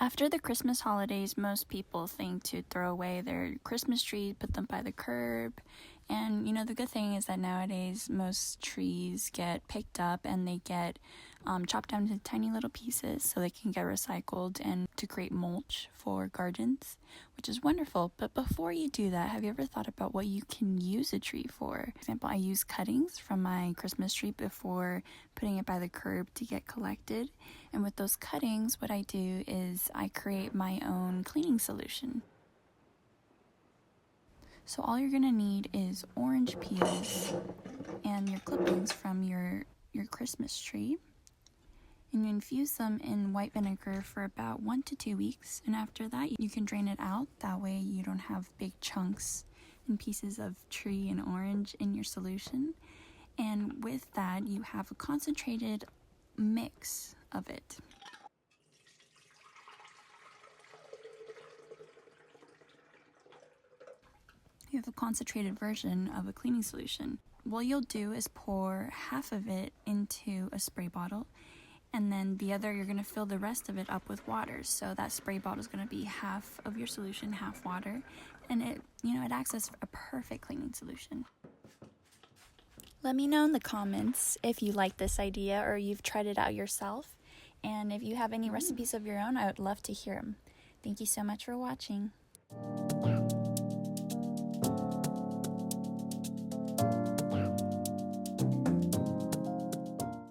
After the Christmas holidays, most people think to throw away their Christmas trees, put them by the curb. And the good thing is that nowadays most trees get picked up and they get chopped down into tiny little pieces so they can get recycled and to create mulch for gardens, which is wonderful. But before you do that, have you ever thought about what you can use a tree for? For example, I use cuttings from my Christmas tree before putting it by the curb to get collected. And with those cuttings, what I do is I create my own cleaning solution. So all you're going to need is orange peels and your clippings from your Christmas tree. And you infuse them in white vinegar for about 1 to 2 weeks. And after that, you can drain it out. That way you don't have big chunks and pieces of tree and orange in your solution. And with that, you have a concentrated mix of it. You have a concentrated version of a cleaning solution. What you'll do is pour half of it into a spray bottle, and then the other, you're going to fill the rest of it up with water. So that spray bottle is going to be half of your solution, half water, and it acts as a perfect cleaning solution. Let me know in the comments if you like this idea or you've tried it out yourself. And if you have any recipes of your own, I would love to hear them. Thank you so much for watching.